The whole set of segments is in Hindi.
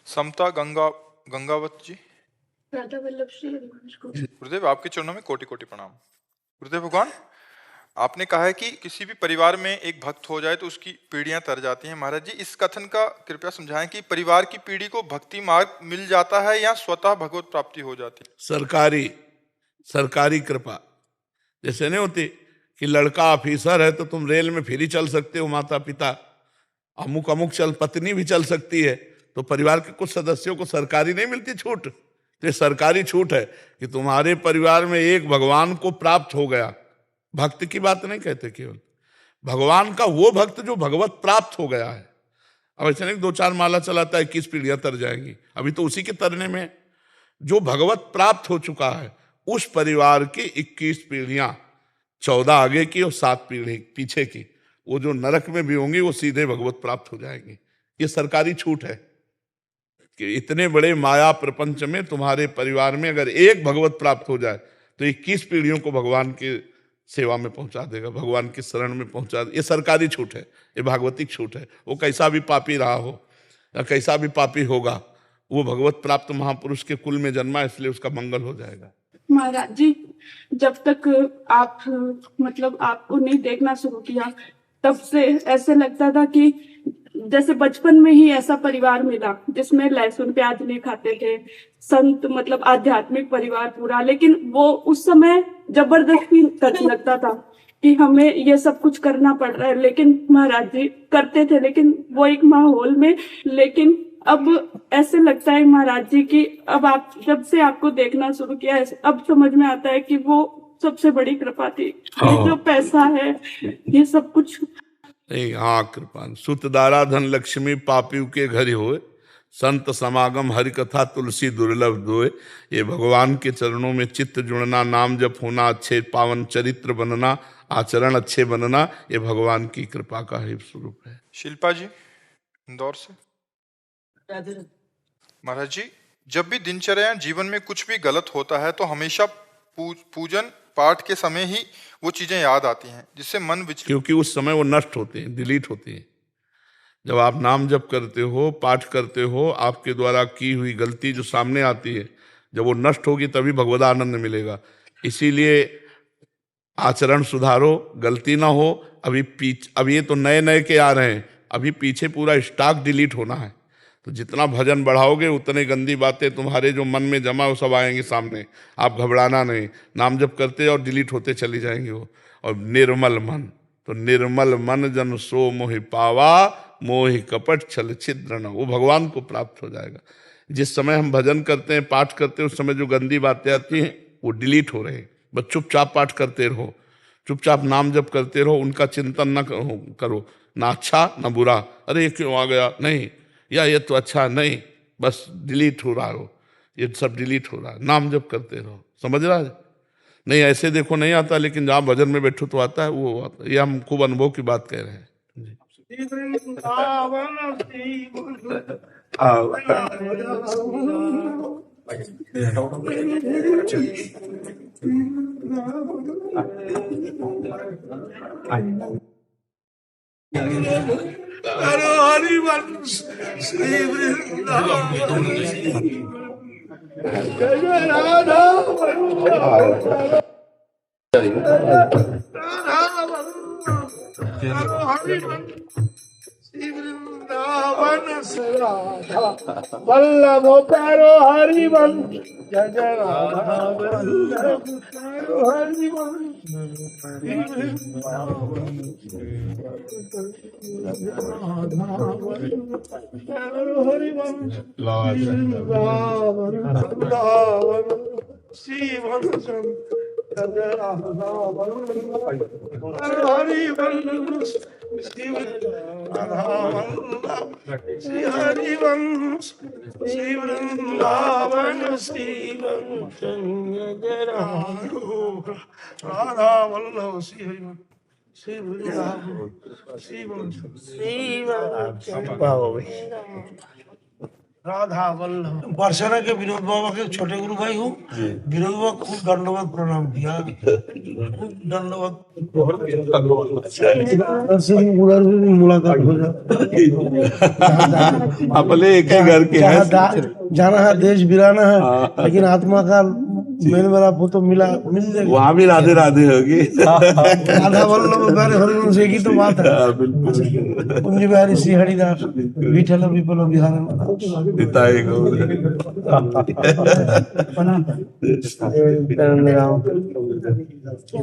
समता गंगावत जी। राधा वल्लभ श्री हरिवंश को। गुरुदेव, आपके चरणों में कोटि कोटि प्रणाम। गुरुदेव भगवान, आपने कहा है कि किसी भी परिवार में एक भक्त हो जाए तो उसकी पीढ़ियां तर जाती हैं। महाराज जी, इस कथन का कृपया समझाएं कि परिवार की पीढ़ी को भक्ति मार्ग मिल जाता है या स्वतः भगवत प्राप्ति हो जाती है? सरकारी कृपा जैसे नहीं होती कि लड़का ऑफिसर है तो तुम रेल में फ्री चल सकते हो, माता पिता अमुक अमुक चल, पत्नी भी चल सकती है, तो परिवार के कुछ सदस्यों को सरकारी नहीं मिलती छूट। तो ये सरकारी छूट है कि तुम्हारे परिवार में एक भगवान को प्राप्त हो गया। भक्त की बात नहीं कहते, केवल भगवान का वो भक्त जो भगवत प्राप्त हो गया है। अब ऐसे नहीं 2-4 माला चलाता है 21 पीढ़ियां तर जाएंगी, अभी तो उसी के तरने में। जो भगवत प्राप्त हो चुका है उस परिवार की 21 पीढ़ियां, 14 आगे की और 7 पीढ़ी पीछे की, वो जो नरक में भी होंगी वो सीधे भगवत प्राप्त हो जाएंगी। ये सरकारी छूट है कि इतने बड़े माया प्रपंच में तुम्हारे परिवार में अगर एक भगवत प्राप्त हो जाए तो 21 पीढ़ियों को भगवान की सेवा में पहुंचा देगा, भगवान की शरण में पहुंचा देगा। ये सरकारी छूट है, ये भागवतिक छूट है। वो कैसा भी पापी रहा हो या कैसा भी पापी होगा, वो भगवत प्राप्त महापुरुष के कुल में जन्मा, इसलिए उसका मंगल हो जाएगा। महाराज जी, जब तक आप मतलब आपको नहीं देखना शुरू किया तब से ऐसे लगता था कि जैसे बचपन में ही ऐसा परिवार मिला जिसमें लहसुन प्याज नहीं खाते थे, संत मतलब आध्यात्मिक परिवार पूरा। लेकिन वो उस समय जबरदस्ती करने लगता था कि हमें ये सब कुछ करना पड़ रहा है, लेकिन महाराज जी करते थे, लेकिन वो एक माहौल में। लेकिन अब ऐसे लगता है महाराज जी कि अब आप जब से आपको देखना शुरू किया है अब समझ में आता है कि वो सबसे बड़ी कृपा थी। ये जो पैसा है ये सब कुछ नहीं, हाँ कृपा। सुत दारा धन लक्ष्मी पापियों के घर होए, संत समागम हरि कथा तुलसी दुर्लभ दोए। ये भगवान के चरणों में चित्त जुड़ना, नाम जप होना, अच्छे पावन चरित्र बनना, आचरण अच्छे बनना, ये भगवान की कृपा का ही स्वरूप है। शिल्पा जी, इंदौर से। महाराज जी, जब भी दिनचर्या जीवन में कुछ भी गलत होता है तो हमेशा पूजन पाठ के समय ही वो चीजें याद आती हैं, जिससे मन विचलित, क्योंकि उस समय वो नष्ट होते हैं, डिलीट होते हैं। जब आप नाम जप करते हो, पाठ करते हो, आपके द्वारा की हुई गलती जो सामने आती है, जब वो नष्ट होगी तभी भगवदानंद मिलेगा। इसीलिए आचरण सुधारो, गलती ना हो। अब ये तो नए नए के आ रहे हैं, अभी पीछे पूरा स्टॉक डिलीट होना है। तो जितना भजन बढ़ाओगे उतने गंदी बातें तुम्हारे जो मन में जमा वो सब आएंगे सामने। आप घबराना नहीं, नाम जप करते और डिलीट होते चली जाएंगे वो। और निर्मल मन, तो निर्मल मन जन सो मोहि पावा, मोहि कपट छल छिद्र न, वो भगवान को प्राप्त हो जाएगा। जिस समय हम भजन करते हैं, पाठ करते हैं, उस समय जो गंदी बातें आती हैं वो डिलीट हो रहे हैं। बस चुपचाप पाठ करते रहो, चुपचाप नाम जप करते रहो, उनका चिंतन न करो, ना अच्छा ना बुरा, अरे ये क्यों आ गया, नहीं, या ये तो अच्छा नहीं, बस डिलीट हो रहा हो, ये सब डिलीट हो रहा है। नाम जप करते रहो, समझ रहा है? नहीं ऐसे देखो नहीं आता, लेकिन जहाँ भजन में बैठो तो आता है, वो आता है। ये हम खूब अनुभव की बात कह रहे हैं। हरिवंश श्री वृंदावन राधा वल्लभ प्यारो हरिवंश, जय जय राधा वल्लभ प्यारो हरिवंश, हरिवंश श्री वृंदावन श्री राधा वल्लभ श्री हरिवंश श्री वृंदावन श्री राधा वल्लभ बरसाना के विनोद बाबा के छोटे गुरु भाई हूँ। विनोद बाबा खूब दंडवत प्रणाम किया, खूब दंडवत। दर्शन मुलाकात हो जाए। अपने एक ही घर के हैं। जाना है देश बिराना है, लेकिन आत्मा का मेल मेरा फोटो मिल जाएगा। वहाँ भी राधे राधे होगी। राधा वल्लभ प्यारे हरिवंश की तो बात है। कुंज बिहारी श्री हरिदास विठल विपुल बिहार पिताई को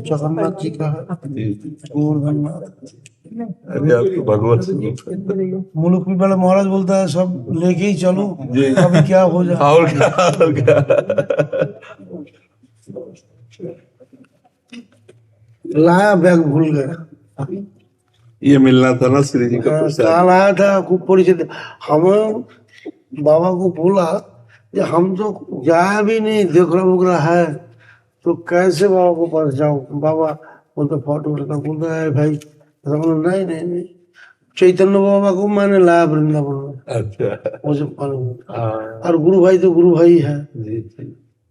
जगन्नाथ जी का गोवर्धननाथ। अरे आप तो भगवत स्वरूप है। मुलुक भी बड़े महाराज बोलता है सब लेके ही चलो, अभी क्या हो जाए। और क्या लाया बैग भूल गया। ये मिलना था ना श्री जी का प्रसाद। कल आया था खूब परिचित। हम बाबा को बोला कि हम तो जाया भी नहीं, देख रहा है तो कैसे बाबा को पास जाऊं। बाबा बोलते फोटो उठा, बोलता है भाई नहीं नहीं नहीं, चैतन्य बाबा को मैंने लाया वृंदावन में। अच्छा मुझे मालूम। और गुरु भाई तो गुरु भाई है,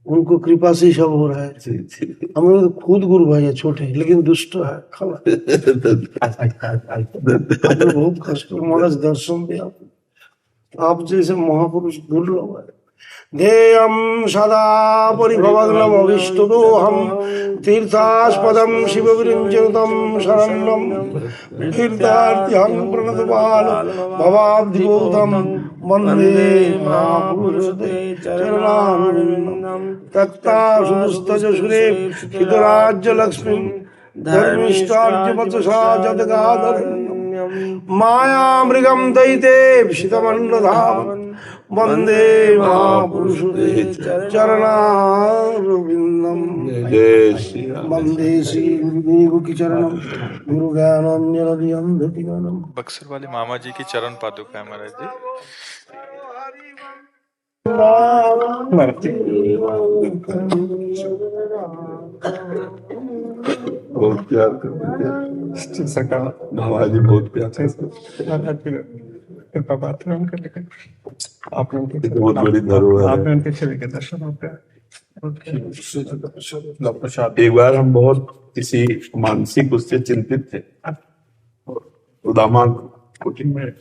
उनको कृपा से ही सब हो रहा है। हम लोग तो खुद गुरु भाई है, छोटे लेकिन दुष्ट है। बहुत कष्ट मानस दर्शन दिया। आप जैसे महापुरुष दुर्लभ है। ध्येयं सदा परिभवग्नमविष्टदोहं तीर्थास्पदं शिवविरञ्जनुतं शरणं तीर्थार्थिहं प्रणतपाल भवाब्धिभूतं वन्दे महापुरुषते चरणारविन्दं तक्तासुस्तजसुरे हितराज्यलक्ष्मीं धर्मिष्ठार्यवचसा जदगाधरण्यं मायामृगं दयिते विषितमन्नधावन् वंदे महापुरुषते चरणारविन्दं। जय श्री राम। वंदे श्री गुरुदेव की चरणम गुरु ज्ञानम। बक्सर वाले मामा जी की चरण पादुका है महाराज जी। बहुत प्यार करते हैं मामा जी, बहुत प्यार करते कृपा बात है उनके, लेकिन आपने उनके बहुत बड़ी धरोहर है। आपने उनके छवि के दर्शन होते हैं। एक बार हम बहुत किसी मानसिक उससे चिंतित थे, उदामा कोचिंग में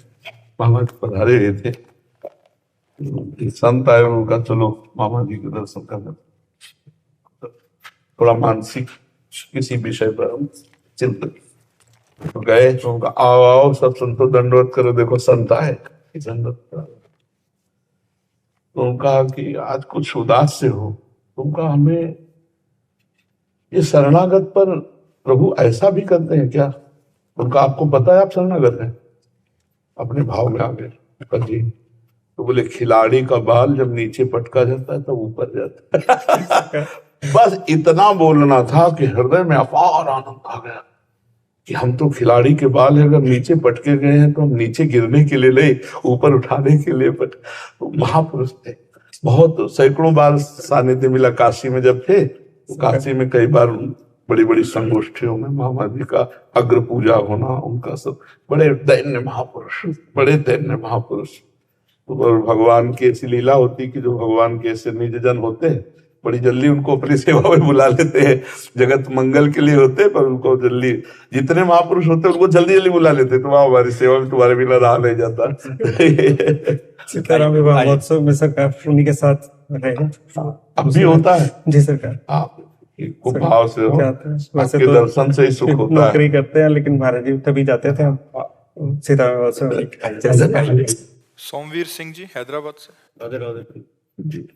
मामा जी पधारे हुए थे। संत आए, उनका चलो मामा जी के दर्शन करना। थोड़ा मानसिक किसी विषय पर हम चिंतित तो गए, तो उनका आओ आओ सब संतो दंडवत करो, देखो संत आए दंडवत करो। तो उनका कि आज कुछ उदास से हो, तो उनका हमें ये शरणागत पर प्रभु ऐसा भी करते हैं क्या? उनका आपको पता है आप शरणागत हैं? अपने भाव में आ गए जी। तो बोले खिलाड़ी का बाल जब नीचे पटका जाता है तब ऊपर जाता है। बस इतना बोलना था कि हृदय में अपार आनंद आ गया कि हम तो खिलाड़ी के बाल है, अगर नीचे पटके गए हैं तो हम नीचे गिरने के लिए नहीं, ऊपर उठाने के लिए तो महापुरुष थे। बहुत सैकड़ों बार सानिध्य मिला काशी में जब थे, तो काशी में कई बार बड़ी बड़ी संगोष्ठियों में मामा जी का अग्र पूजा होना, उनका सब बड़े दैन्य महापुरुष, बड़े दैन्य महापुरुष। तो भगवान की ऐसी लीला होती कि जो भगवान के ऐसे निज जन होते हैं बड़ी जल्दी उनको अपनी सेवा में बुला लेते हैं। जगत मंगल के लिए होते हैं पर उनको जल्दी, जितने महापुरुष होते हैं उनको जल्दी जल्दी बुला लेते हैं। तो वहां हमारी सेवा में तुम्हारे बिना रहा नहीं जाता। सीताराम विवाह महोत्सव में सरकार उन्हीं के साथ रहेगा। अब भी होता है जी सरकार, आप खूब भाव से हो, वैसे आपके तो दर्शन से ही सुख होता है। नौकरी करते हैं, लेकिन महाराज जी तभी जाते थे हम सीताराम महोत्सव। सोमवीर सिंह जी हैदराबाद से। जी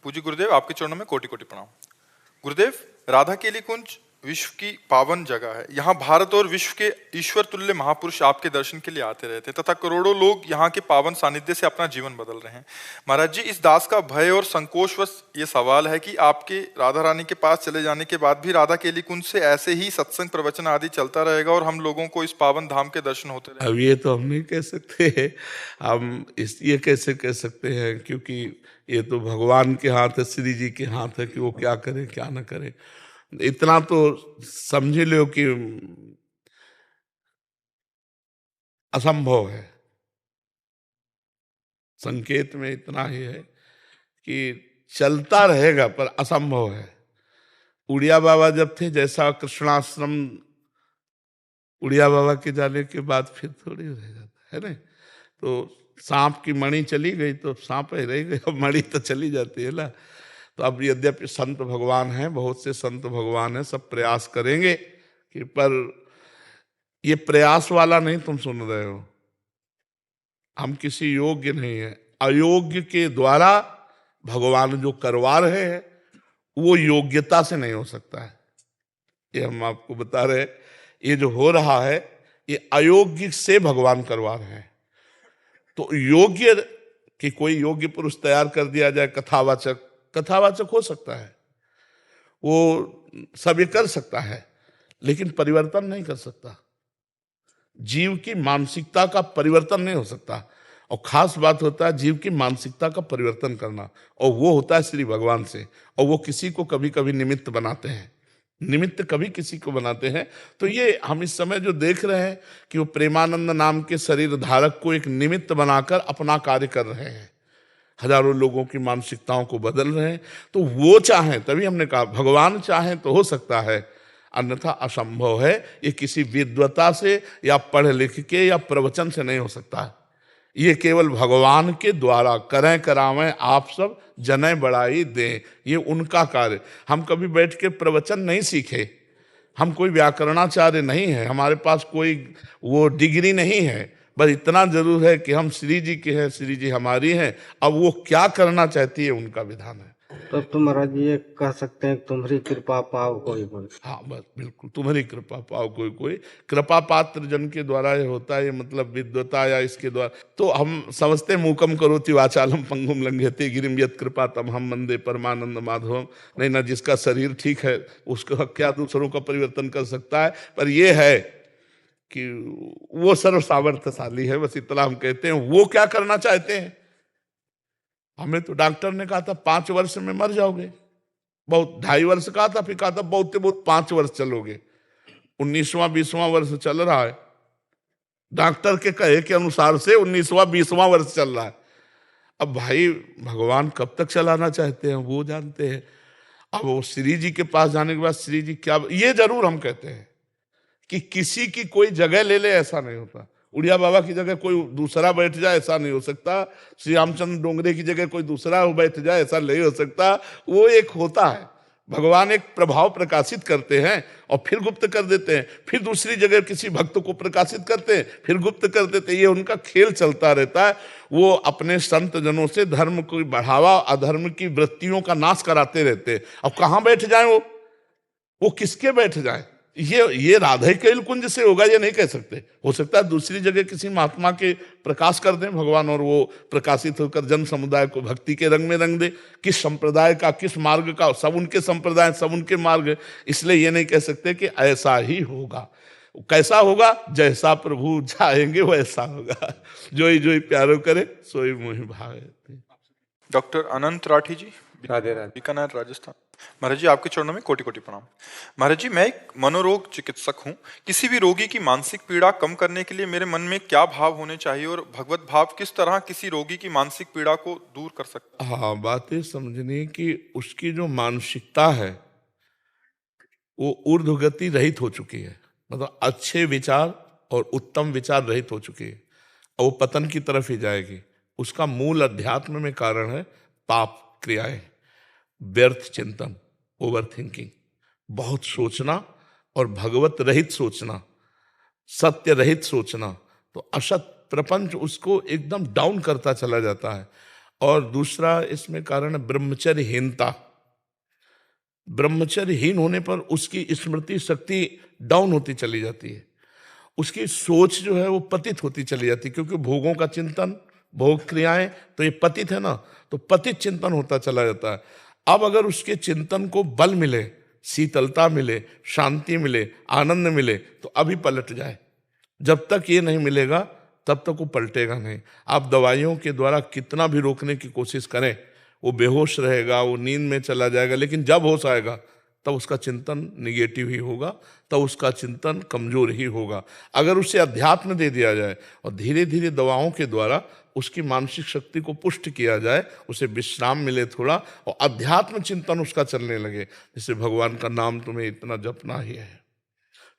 पूज्य गुरुदेव, आपके चरणों में कोटि कोटि प्रणाम। गुरुदेव, राधा केली कुंज विश्व की पावन जगह है। यहाँ भारत और विश्व के ईश्वर तुल्य महापुरुष आपके दर्शन के लिए आते रहते हैं तथा करोड़ों लोग यहाँ के पावन सानिध्य से अपना जीवन बदल रहे हैं। महाराज जी, इस दास का भय और संकोचवश ये सवाल है कि आपके राधा रानी के पास चले जाने के बाद भी राधा केली कुंज से ऐसे ही सत्संग प्रवचन आदि चलता रहेगा और हम लोगों को इस पावन धाम के दर्शन होते रहेंगे? अब ये तो हम नहीं कह सकते, हम ये कैसे कह सकते हैं, क्योंकि ये तो भगवान के हाथ है, श्री जी के हाथ है कि वो क्या करे क्या ना करे। इतना तो समझ लो कि असंभव है, संकेत में इतना ही है कि चलता रहेगा पर असंभव है। उड़िया बाबा जब थे, जैसा कृष्णाश्रम उड़िया बाबा के जाने के बाद फिर थोड़ी रह जाता है ना। तो सांप की मणि चली गई तो सांप ही रह गई, अब मणि तो चली जाती है ना। तो अब यद्यपि संत भगवान हैं, बहुत से संत भगवान हैं, सब प्रयास करेंगे कि, पर ये प्रयास वाला नहीं तुम सुन रहे हो। हम किसी योग्य नहीं है, अयोग्य के द्वारा भगवान जो करवा रहे हैं वो योग्यता से नहीं हो सकता है। ये हम आपको बता रहे हैं, ये जो हो रहा है ये अयोग्य से भगवान करवा रहे हैं। तो योग्य कि कोई योग्य पुरुष तैयार कर दिया जाए, कथावाचक हो सकता है, वो सब ये कर सकता है, लेकिन परिवर्तन नहीं कर सकता। जीव की मानसिकता का परिवर्तन नहीं हो सकता। और खास बात होता है जीव की मानसिकता का परिवर्तन करना, और वो होता है श्री भगवान से। और वो किसी को कभी कभी निमित्त बनाते हैं, निमित्त कभी किसी को बनाते हैं। तो ये हम इस समय जो देख रहे हैं कि वो प्रेमानंद नाम के शरीर धारक को एक निमित्त बनाकर अपना कार्य कर रहे हैं, हजारों लोगों की मानसिकताओं को बदल रहे हैं। तो वो चाहें, तभी हमने कहा भगवान चाहें तो हो सकता है, अन्यथा असंभव है। ये किसी विद्वता से या पढ़ लिख के या प्रवचन से नहीं हो सकता। ये केवल भगवान के द्वारा करें करावें आप सब जने बढ़ाई दें, ये उनका कार्य। हम कभी बैठ के प्रवचन नहीं सीखे, हम कोई व्याकरणाचार्य नहीं है, हमारे पास कोई वो डिग्री नहीं है, बस इतना जरूर है कि हम श्री जी के हैं, श्री जी हमारी हैं। अब वो क्या करना चाहती है उनका विधान है। तो तुम महाराज ये कह सकते हैं तुम्हारी कृपा पाओ कोई कोई। हाँ बस बिल्कुल, तुम्हारी कृपा पाओ कोई कोई। कृपा पात्र जन के द्वारा ये होता है, ये मतलब विद्वता या इसके द्वारा। तो हम समझते मूकम करोति वाचालम पंगुम लंघयते गिरिम यत् कृपा तमहम वंदे परमानंद माधवम। नहीं ना, जिसका शरीर ठीक है उसका क्या दूसरों का परिवर्तन कर सकता है। पर ये है कि वो सर्व सामर्थ्यशाली है, बस इतना हम कहते हैं। वो क्या करना चाहते हैं? हमें तो डॉक्टर ने कहा था 5 वर्ष में मर जाओगे, बहुत 2.5 वर्ष कहा था, फिर कहा था बहुत से बहुत 5 वर्ष चलोगे। 19वां 20वां वर्ष चल रहा है, डॉक्टर के कहे के अनुसार से 19वां 20वां वर्ष चल रहा है। अब भाई भगवान कब तक चलाना चाहते हैं वो जानते हैं। अब वो श्री जी के पास जाने के बाद श्री जी क्या, ये जरूर हम कहते हैं कि किसी की कोई जगह ले ले, ऐसा नहीं होता। उड़िया बाबा की जगह कोई दूसरा बैठ जाए ऐसा नहीं हो सकता, श्री रामचंद्र डोंगरे की जगह कोई दूसरा बैठ जाए ऐसा नहीं हो सकता। वो एक होता है, भगवान एक प्रभाव प्रकाशित करते हैं और फिर गुप्त कर देते हैं, फिर दूसरी जगह किसी भक्त को प्रकाशित करते हैं, फिर गुप्त कर देते हैं। ये उनका खेल चलता रहता है। वो अपने संत जनों से धर्म को बढ़ावा, अधर्म की वृत्तियों का नाश कराते रहते हैं। अब कहाँ बैठ जाए वो किसके बैठ जाए? ये राधे कैल कुंज से होगा ये नहीं कह सकते। हो सकता है दूसरी जगह किसी महात्मा के प्रकाश कर दें भगवान, और वो प्रकाशित होकर जन समुदाय को भक्ति के रंग में रंग दे। किस संप्रदाय का, किस मार्ग का, सब उनके संप्रदाय, सब उनके मार्ग। इसलिए ये नहीं कह सकते कि ऐसा ही होगा। कैसा होगा? जैसा प्रभु चाहेंगे वैसा होगा। जोई जोई प्यारो करे सोई मोहि भावे। डॉक्टर अनंत राठी जी, राधे राधे। बीकानेर राजस्थान। महाराज जी आपके चरणों में कोटि कोटि प्रणाम। महाराज जी मैं एक मनोरोग चिकित्सक हूँ। किसी भी रोगी की मानसिक पीड़ा कम करने के लिए मेरे मन में क्या भाव होने चाहिए और भगवत भाव किस तरह किसी रोगी की मानसिक पीड़ा को दूर कर सकता है? हाँ, बातें समझने की उसकी जो मानसिकता है वो ऊर्ध्वगति रहित हो चुकी है, मतलब अच्छे विचार और उत्तम विचार रहित हो चुकी है, और वो पतन की तरफ ही जाएगी। उसका मूल अध्यात्म में कारण है पाप क्रियाएं, व्यर्थ चिंतन, ओवर थिंकिंग, बहुत सोचना और भगवत रहित सोचना, सत्य रहित सोचना। तो असत प्रपंच उसको एकदम डाउन करता चला जाता है। और दूसरा इसमें कारण है ब्रह्मचर्यहीनता। ब्रह्मचर्यहीन होने पर उसकी स्मृति शक्ति डाउन होती चली जाती है, उसकी सोच जो है वो पतित होती चली जाती है, क्योंकि भोगों का चिंतन, भोग क्रियाएं, तो ये पतित है ना, तो पतित चिंतन होता चला जाता है। अब अगर उसके चिंतन को बल मिले, शीतलता मिले, शांति मिले, आनंद मिले, तो अभी पलट जाए। जब तक ये नहीं मिलेगा तब तक वो पलटेगा नहीं। आप दवाइयों के द्वारा कितना भी रोकने की कोशिश करें, वो बेहोश रहेगा, वो नींद में चला जाएगा, लेकिन जब होश आएगा तब उसका चिंतन निगेटिव ही होगा, तब उसका चिंतन कमजोर ही होगा। अगर उसे अध्यात्म दे दिया जाए और धीरे धीरे दवाओं के द्वारा उसकी मानसिक शक्ति को पुष्ट किया जाए, उसे विश्राम मिले थोड़ा और अध्यात्म चिंतन उसका चलने लगे, जैसे भगवान का नाम तुम्हें इतना जपना ही है,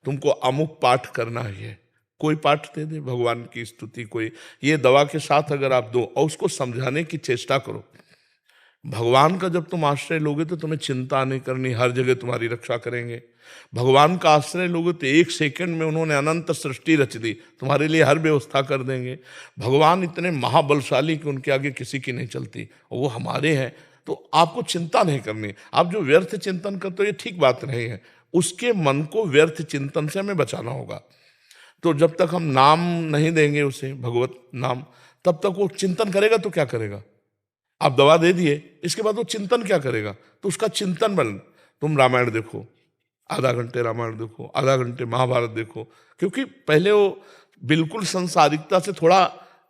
तुमको अमुक पाठ करना ही है, कोई पाठ दे दे भगवान की स्तुति, कोई ये दवा के साथ अगर आप दो और उसको समझाने की चेष्टा करो। भगवान का जब तुम आश्रय लोगे तो तुम्हें चिंता नहीं करनी, हर जगह तुम्हारी रक्षा करेंगे। भगवान का आश्रय लोगे तो एक सेकंड में उन्होंने अनंत सृष्टि रच दी, तुम्हारे लिए हर व्यवस्था कर देंगे। भगवान इतने महाबलशाली कि उनके आगे किसी की नहीं चलती, और वो हमारे हैं, तो आपको चिंता नहीं करनी। आप जो व्यर्थ चिंतन करते हो ये ठीक बात नहीं है, उसके मन को व्यर्थ चिंतन से हमें बचाना होगा। तो जब तक हम नाम नहीं देंगे उसे, भगवत नाम, तब तक वो चिंतन करेगा तो क्या करेगा? आप दवा दे दिए, इसके बाद वो चिंतन क्या करेगा? तो उसका चिंतन बल, तुम रामायण देखो, आधा घंटे रामायण देखो, आधा घंटे महाभारत देखो, क्योंकि पहले वो बिल्कुल संसारिकता से थोड़ा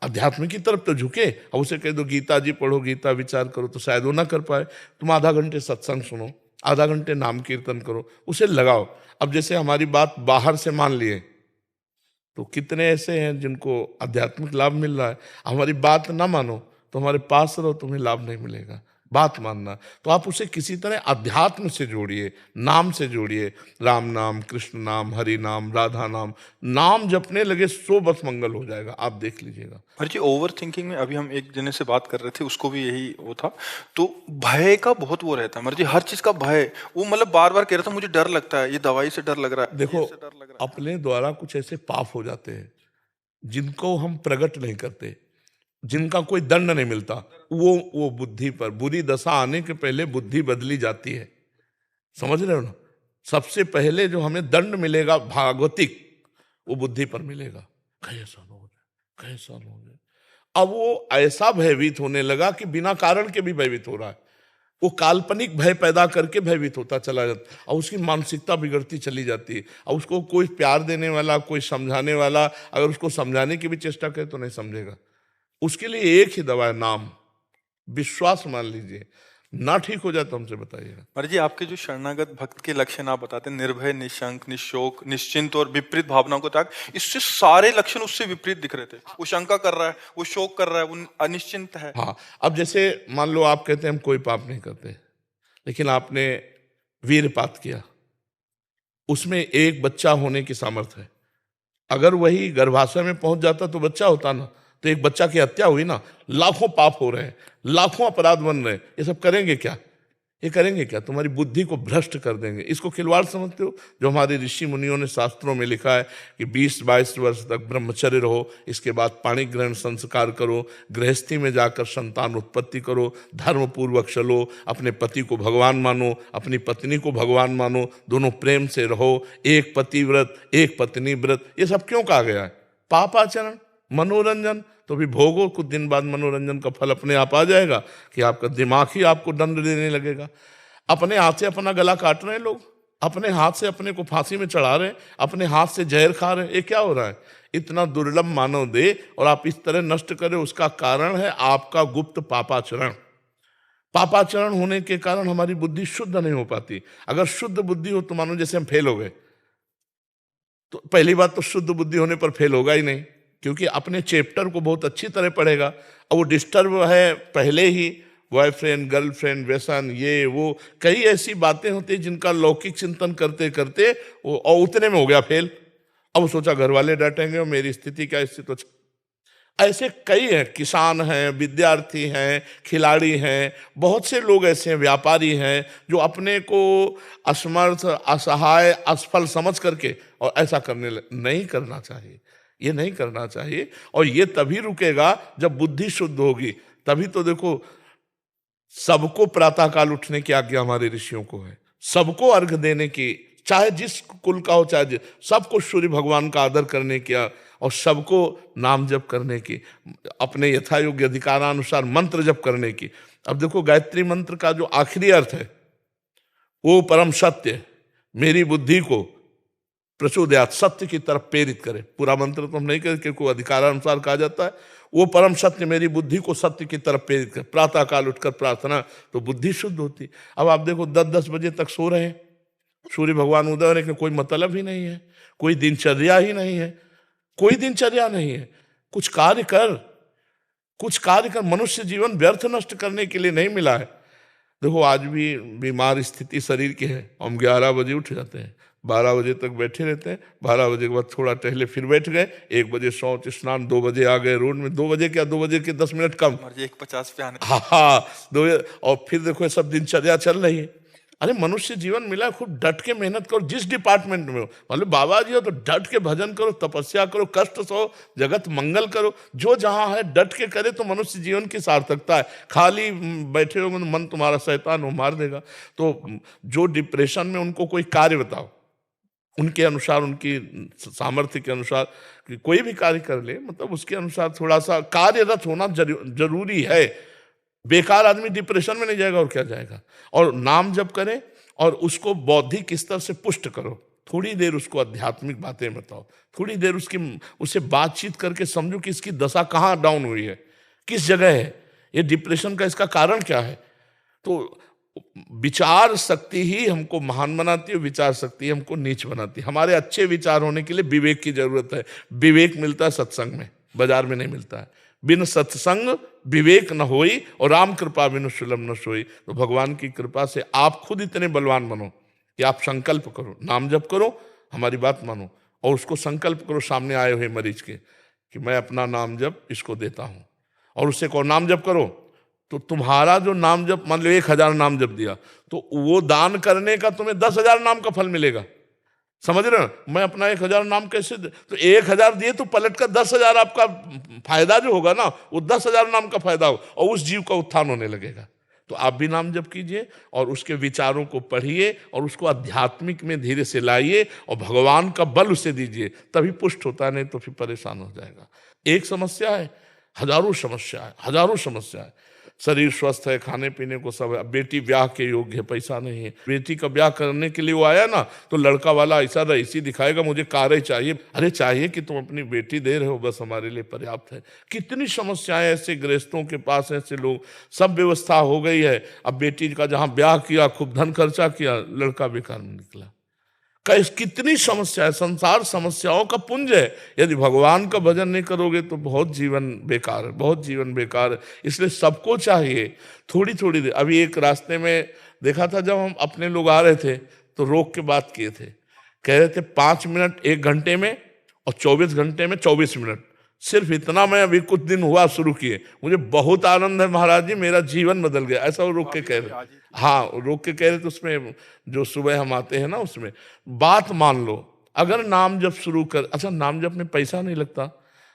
अध्यात्म की तरफ तो झुके, और उसे कह दो गीता जी पढ़ो, गीता विचार करो, तो शायद वो ना कर पाए। तुम आधा घंटे सत्संग सुनो, आधा घंटे नाम कीर्तन करो, उसे लगाओ। अब जैसे हमारी बात बाहर से मान लिए तो कितने ऐसे हैं जिनको आध्यात्मिक लाभ मिल रहा है, हमारी बात ना मानो तो हमारे पास रहो, तुम्हें लाभ नहीं मिलेगा। बात मानना तो आप उसे किसी तरह अध्यात्म से जोड़िए, नाम से जोड़िए, राम नाम, कृष्ण नाम, हरि नाम, राधा नाम, नाम जपने लगे सो बस मंगल हो जाएगा, आप देख लीजिएगा। हर जी ओवर थिंकिंग में अभी हम एक जने से बात कर रहे थे, उसको भी यही वो था, तो भय का बहुत वो रहता है मर्जी, हर चीज का भय, वो मतलब बार बार कह रहा था मुझे डर लगता है, ये दवाई से डर लग रहा है, देखो, ये से डर लग रहा है। अपने द्वारा कुछ ऐसे पाप हो जाते हैं जिनको हम प्रकट नहीं करते, जिनका कोई दंड नहीं मिलता, वो बुद्धि पर, बुरी दशा आने के पहले बुद्धि बदली जाती है, समझ रहे हो ना? सबसे पहले जो हमें दंड मिलेगा भागवतिक, वो बुद्धि पर मिलेगा। कई साल हो गए, कई साल हो गए, अब वो ऐसा भयभीत होने लगा कि बिना कारण के भी भयभीत हो रहा है, वो काल्पनिक भय पैदा करके भयभीत होता चला जाता, और उसकी मानसिकता बिगड़ती चली जाती है। और उसको कोई प्यार देने वाला, कोई समझाने वाला अगर उसको समझाने की भी चेष्टा करे तो नहीं समझेगा। उसके लिए एक ही दवा है, नाम, विश्वास मान लीजिए। ना ठीक हो जाए तो हमसे बताइएगा। मर्जी जी, आपके जो शरणागत भक्त के लक्षण आप बताते हैं, निर्भय, निशंक, निशोक, निश्चिंत और विपरीत भावनाओं को त्याग, इससे सारे लक्षण उससे विपरीत दिख रहे थे। वो शंका कर रहा है, वो शोक कर रहा है, वो अनिश्चिंत है। हाँ, अब जैसे मान लो आप कहते हैं हम कोई पाप नहीं करते, लेकिन आपने वीरपात किया, उसमें एक बच्चा होने की सामर्थ्य है, अगर वही गर्भाशय में पहुंच जाता तो बच्चा होता ना, तो एक बच्चा की हत्या हुई ना, लाखों पाप हो रहे हैं, लाखों अपराध बन रहे हैं, ये सब करेंगे क्या? ये करेंगे क्या? तुम्हारी बुद्धि को भ्रष्ट कर देंगे। इसको खिलवाड़ समझते हो? जो हमारे ऋषि मुनियों ने शास्त्रों में लिखा है कि 20-22 वर्ष तक ब्रह्मचर्य रहो, इसके बाद पाणी ग्रहण संस्कार करो, गृहस्थी में जाकर संतान उत्पत्ति करो, धर्म पूर्वक चलो, अपने पति को भगवान मानो, अपनी पत्नी को भगवान मानो, दोनों प्रेम से रहो, एक पति व्रत, एक पत्नी व्रत, ये सब क्यों कहा गया है? पापाचरण, मनोरंजन, तो भी भोगो, कुछ दिन बाद मनोरंजन का फल अपने आप आ जाएगा कि आपका दिमाग ही आपको दंड देने लगेगा। अपने हाथ से अपना गला काट रहे हैं लोग, अपने हाथ से अपने को फांसी में चढ़ा रहे हैं, अपने हाथ से जहर खा रहे हैं, ये क्या हो रहा है? इतना दुर्लभ मानव देह और आप इस तरह नष्ट करें, उसका कारण है आपका गुप्त पापाचरण। पापाचरण होने के कारण हमारी बुद्धि शुद्ध नहीं हो पाती। अगर शुद्ध बुद्धि हो तो मानो जैसे हम फेल हो गए, तो पहली बात तो शुद्ध बुद्धि होने पर फेल होगा ही नहीं, क्योंकि अपने चैप्टर को बहुत अच्छी तरह पढ़ेगा। और वो डिस्टर्ब है पहले ही, बॉयफ्रेंड, गर्लफ्रेंड, व्यसन, ये वो कई ऐसी बातें होती हैं जिनका लौकिक चिंतन करते करते वो और उतने में हो गया फेल। अब वो सोचा घर वाले डांटेंगे और मेरी स्थिति क्या, स्थिति तो ऐसे कई हैं, किसान हैं, विद्यार्थी हैं, खिलाड़ी हैं, बहुत से लोग ऐसे हैं, व्यापारी हैं, जो अपने को असमर्थ, असहाय, असफल समझ करके और ऐसा नहीं करना चाहिए, ये नहीं करना चाहिए। और ये तभी रुकेगा जब बुद्धि शुद्ध होगी। तभी तो देखो, सबको प्रातःकाल उठने की आज्ञा हमारे ऋषियों को है, सबको अर्घ देने की, चाहे जिस कुल का हो, चाहे सबको सूर्य भगवान का आदर करने की और सबको नाम जप करने की, अपने यथायोग्य अधिकारानुसार मंत्र जप करने की। अब देखो, गायत्री मंत्र का जो आखिरी अर्थ है वो परम सत्य मेरी बुद्धि को प्रचोदयात, सत्य की तरफ प्रेरित करे। पूरा मंत्र तो हम नहीं कहते क्योंकि अधिकारानुसार कहा जाता है, वो परम सत्य मेरी बुद्धि को सत्य की तरफ प्रेरित करे। प्रातः काल उठकर प्रार्थना तो बुद्धि शुद्ध होती। अब आप देखो 10-10 बजे तक सो रहे हैं, सूर्य भगवान उदय होने का कोई मतलब ही नहीं है, कोई दिनचर्या ही नहीं है, कोई दिनचर्या नहीं है। कुछ कार्य कर, कुछ कार्य कर। मनुष्य जीवन व्यर्थ नष्ट करने के लिए नहीं मिला है। देखो आज भी बीमार स्थिति शरीर की है, हम 11 बजे उठ जाते हैं, 12 बजे तक बैठे रहते हैं, 12 बजे के बाद थोड़ा टहले फिर बैठ गए, 1 बजे शौच स्नान, 2 बजे आ गए रोड में, 2 बजे क्या, 2 बजे के 10 मिनट कम, और ये 1:50 पे आने। हाँ 2 और फिर देखो ये सब दिनचर्या चल रही है। अरे मनुष्य जीवन मिला, खूब डट के मेहनत करो जिस डिपार्टमेंट में हो। मतलब बाबा जी हो तो डट के भजन करो, तपस्या करो, कष्ट सहो, जगत मंगल करो, जो जहां है डट के करे तो मनुष्य जीवन की सार्थकता है। खाली बैठे होंगे तो मन तुम्हारा शैतान वो मार देगा। तो जो डिप्रेशन में, उनको कोई कार्य बताओ, उनके अनुसार, उनकी सामर्थ्य के अनुसार कि कोई भी कार्य कर ले, मतलब उसके अनुसार थोड़ा सा कार्यरत होना जरूरी है। बेकार आदमी डिप्रेशन में नहीं जाएगा और क्या जाएगा। और नाम जप करें और उसको बौद्धिक स्तर से पुष्ट करो। थोड़ी देर उसको आध्यात्मिक बातें बताओ, थोड़ी देर उससे बातचीत करके समझो कि इसकी दशा कहाँ डाउन हुई है, किस जगह है, ये डिप्रेशन का इसका कारण क्या है। तो विचार शक्ति ही हमको महान बनाती है, विचार शक्ति हमको नीच बनाती है। हमारे अच्छे विचार होने के लिए विवेक की जरूरत है। विवेक मिलता है सत्संग में, बाजार में नहीं मिलता है। बिन सत्संग विवेक न होई और राम कृपा बिनु सुलभ न सोई। तो भगवान की कृपा से आप खुद इतने बलवान बनो कि आप संकल्प करो, नाम जप करो, हमारी बात मानो और उसको संकल्प करो सामने आए हुए मरीज के कि मैं अपना नाम जप इसको देता हूं। और उससे कहो नाम जप करो, तो तुम्हारा जो नाम जप, मान लो 1000 नाम जप दिया, तो वो दान करने का तुम्हें 10,000 नाम का फल मिलेगा। समझ रहे हो। मैं अपना 1000 नाम कैसे दे, तो 1000 दिए तो पलट कर 10,000 आपका फायदा जो होगा ना, वो 10,000 नाम का फायदा हो और उस जीव का उत्थान होने लगेगा। तो आप भी नाम जप कीजिए और उसके विचारों को पढ़िए और उसको आध्यात्मिक में धीरे से लाइए और भगवान का बल उसे दीजिए, तभी पुष्ट होता है, नहीं तो फिर परेशान हो जाएगा। एक समस्या है, हजारों समस्या है, हजारों समस्या है। शरीर स्वस्थ है, खाने पीने को सब है, बेटी ब्याह के योग्य है, पैसा नहीं है। बेटी का ब्याह करने के लिए वो आया ना, तो लड़का वाला ऐसा रईसी दिखाएगा, मुझे कारें चाहिए। अरे चाहिए कि तुम अपनी बेटी दे रहे हो, बस हमारे लिए पर्याप्त है। कितनी समस्याएं ऐसे गृहस्थों के पास, ऐसे लोग, सब व्यवस्था हो गई है। अब बेटी का जहां ब्याह किया, खूब धन खर्चा किया, लड़का बेकार में निकला। कितनी समस्या है, संसार समस्याओं का पुंज है। यदि भगवान का भजन नहीं करोगे तो बहुत जीवन बेकार है, बहुत जीवन बेकार है। इसलिए सबको चाहिए थोड़ी थोड़ी देर। अभी एक रास्ते में देखा था, जब हम अपने लोग आ रहे थे तो रोक के बात किए थे, कह रहे थे 5 मिनट 1 घंटे में और 24 घंटे में 24 मिनट। सिर्फ इतना मैं अभी कुछ दिन हुआ शुरू किए, मुझे बहुत आनंद है महाराज जी, मेरा जीवन बदल गया। ऐसा वो रोक के कह रहे, हाँ रोक के कह रहे थे। उसमें जो सुबह हम आते हैं ना, उसमें बात मान लो, अगर नाम जप शुरू कर, अच्छा नाम जप में पैसा नहीं लगता।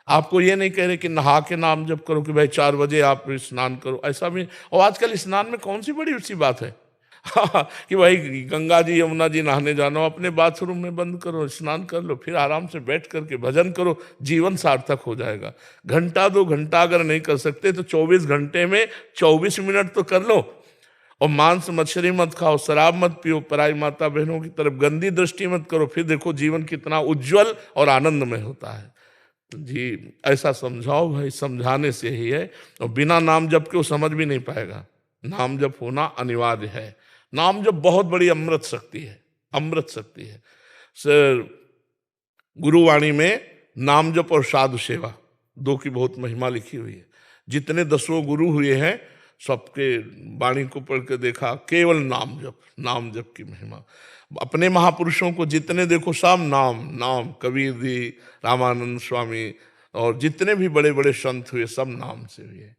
आपको ये नहीं कह रहे कि नहा के नाम जप करो कि भाई 4 बजे आप स्नान करो, ऐसा भी। और आजकल स्नान में कौन सी बड़ी सी बात है कि भाई गंगा जी यमुना जी नहाने जाना, अपने बाथरूम में बंद करो, स्नान कर लो, फिर आराम से बैठ करके भजन करो, जीवन सार्थक हो जाएगा। घंटा 2 घंटा अगर नहीं कर सकते तो 24 घंटे में 24 मिनट तो कर लो। और मांस मछली मत खाओ, शराब मत पियो, पराई माता बहनों की तरफ गंदी दृष्टि मत करो, फिर देखो जीवन कितना उज्जवल और आनंदमय होता है। जी ऐसा समझाओ भाई, समझाने से ही है। और बिना नाम जप के वो समझ भी नहीं पाएगा। नाम जप होना अनिवार्य है। नाम जप बहुत बड़ी अमृत शक्ति है, अमृत शक्ति है। सर गुरुवाणी में नाम जप और साधु सेवा 2 की बहुत महिमा लिखी हुई है। जितने 10 गुरु हुए हैं सबके वाणी को पढ़ के देखा, केवल नाम जप, नाम जप की महिमा। अपने महापुरुषों को जितने देखो सब नाम नाम, कबीर जी, रामानंद स्वामी और जितने भी बड़े बड़े संत हुए सब नाम से हुए।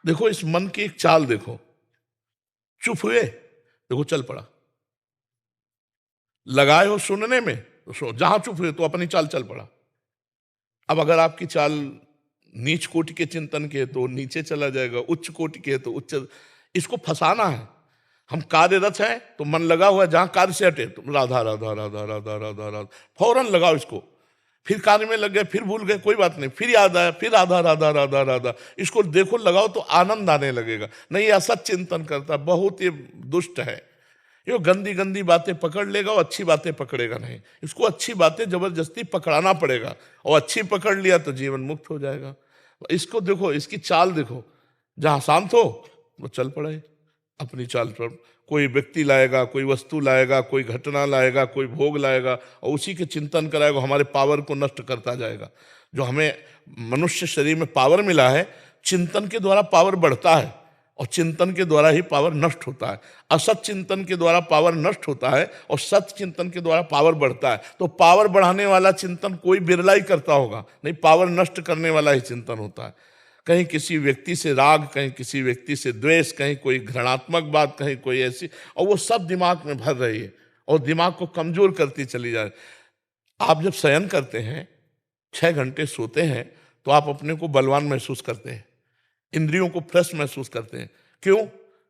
देखो इस मन की एक चाल देखो, चुप हुए, देखो चल पड़ा। लगाए हो सुनने में तो जहां चुप हुए तो अपनी चाल चल पड़ा। अब अगर आपकी चाल नीच कोटि के चिंतन के है तो नीचे चला जाएगा, उच्च कोटि के है तो उच्च। इसको फंसाना है। हम कार्यरत हैं तो मन लगा हुआ है, जहां कार्य से हटे तो राधा राधा राधा राधा राधा राधा फौरन लगाओ इसको। फिर कार्य में लग गए, फिर भूल गए, कोई बात नहीं, फिर याद आया, फिर राधा राधा राधा राधा। इसको देखो, लगाओ तो आनंद आने लगेगा। नहीं असत चिंतन करता, बहुत ये दुष्ट है। ये गंदी गंदी बातें पकड़ लेगा और अच्छी बातें पकड़ेगा नहीं। इसको अच्छी बातें जबरदस्ती पकड़ाना पड़ेगा, और अच्छी पकड़ लिया तो जीवन मुक्त हो जाएगा। इसको देखो, इसकी चाल देखो, जहां शांत हो वो चल पड़े, अपनी चाल पर। कोई व्यक्ति लाएगा, कोई वस्तु लाएगा, कोई घटना लाएगा, कोई भोग लाएगा और उसी के चिंतन कराएगा, हमारे पावर को नष्ट करता जाएगा। जो हमें मनुष्य शरीर में पावर मिला है, चिंतन के द्वारा पावर बढ़ता है और चिंतन के द्वारा ही पावर नष्ट होता है। असत चिंतन के द्वारा पावर नष्ट होता है और सत चिंतन के द्वारा पावर बढ़ता है। तो पावर बढ़ाने वाला चिंतन कोई बिरला ही करता होगा, नहीं, पावर नष्ट करने वाला ही चिंतन होता है। कहीं किसी व्यक्ति से राग, कहीं किसी व्यक्ति से द्वेष, कहीं कोई घृणात्मक बात, कहीं कोई ऐसी, और वो सब दिमाग में भर रही है और दिमाग को कमजोर करती चली जाए। आप जब शयन करते हैं, 6 घंटे सोते हैं, तो आप अपने को बलवान महसूस करते हैं, इंद्रियों को फ्रेश महसूस करते हैं। क्यों?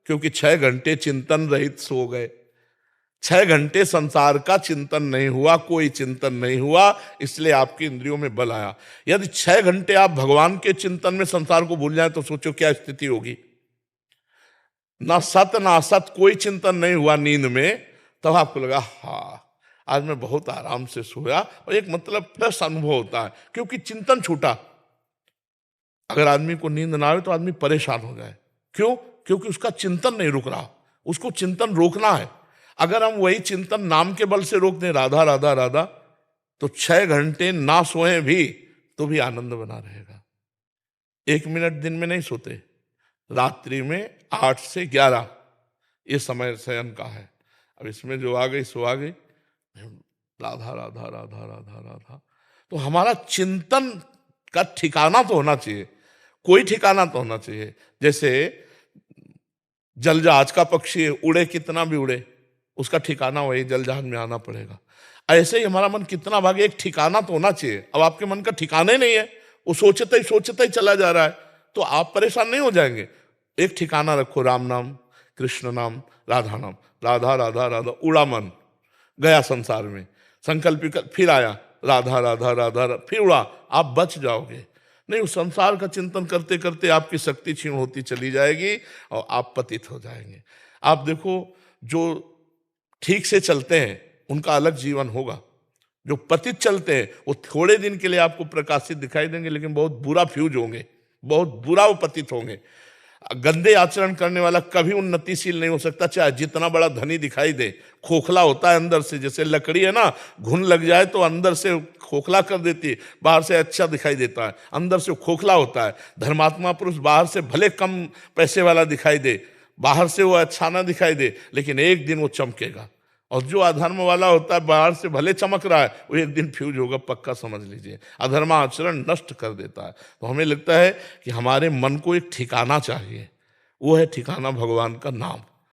क्योंकि 6 घंटे चिंतन रहित सो गए। 6 घंटे संसार का चिंतन नहीं हुआ, कोई चिंतन नहीं हुआ, इसलिए आपकी इंद्रियों में बल आया। यदि 6 घंटे आप भगवान के चिंतन में संसार को भूल जाए तो सोचो क्या स्थिति होगी। ना सत ना असत, कोई चिंतन नहीं हुआ नींद में, तब आपको लगा हाँ आज मैं बहुत आराम से सोया, और एक मतलब फ्रेश अनुभव होता है, क्योंकि चिंतन छूटा। अगर आदमी को नींद ना आए तो आदमी परेशान हो जाए। क्यों? क्योंकि उसका चिंतन नहीं रुक रहा, उसको चिंतन रोकना है। अगर हम वही चिंतन नाम के बल से रोक दें, राधा राधा राधा, तो 6 घंटे ना सोए भी तो भी आनंद बना रहेगा। 1 मिनट दिन में नहीं सोते, रात्रि में 8 से 11 ये समय शयन का है। अब इसमें जो आ गई सो आ गई, राधा राधा राधा राधा राधा। तो हमारा चिंतन का ठिकाना तो होना चाहिए, कोई ठिकाना तो होना चाहिए। जैसे जलजहाज का पक्षी उड़े कितना भी उड़े, उसका ठिकाना वही जलजहाज में आना पड़ेगा। ऐसे ही हमारा मन कितना भागे, एक ठिकाना तो होना चाहिए। अब आपके मन का ठिकाना ही नहीं है, वो सोचता ही चला जा रहा है, तो आप परेशान नहीं हो जाएंगे। एक ठिकाना रखो, राम नाम, कृष्ण नाम, राधा नाम, राधा राधा राधा, उड़ा मन, गया संसार में, संकल्प फिर आया राधा राधा राधा, फिर उड़ा, आप बच जाओगे। नहीं, उस संसार का चिंतन करते करते आपकी शक्ति क्षीण होती चली जाएगी और आप पतित हो जाएंगे। आप देखो, जो ठीक से चलते हैं उनका अलग जीवन होगा, जो पतित चलते हैं वो थोड़े दिन के लिए आपको प्रकाशित दिखाई देंगे, लेकिन बहुत बुरा फ्यूज होंगे, बहुत बुरा वो पतित होंगे। गंदे आचरण करने वाला कभी उन्नतिशील नहीं हो सकता, चाहे जितना बड़ा धनी दिखाई दे, खोखला होता है अंदर से। जैसे लकड़ी है ना, घुन लग जाए तो अंदर से खोखला कर देती है, बाहर से अच्छा दिखाई देता है, अंदर से खोखला होता है। धर्मात्मा पुरुष बाहर से भले कम पैसे वाला दिखाई दे, बाहर से वो अच्छा ना दिखाई दे, लेकिन एक दिन वो चमकेगा। और जो अधर्म वाला होता है, बाहर से भले चमक रहा है, वो एक दिन फ्यूज होगा, पक्का समझ लीजिए। अधर्म आचरण नष्ट कर देता है। तो हमें लगता है कि हमारे मन को एक ठिकाना चाहिए, वो है ठिकाना भगवान का नाम।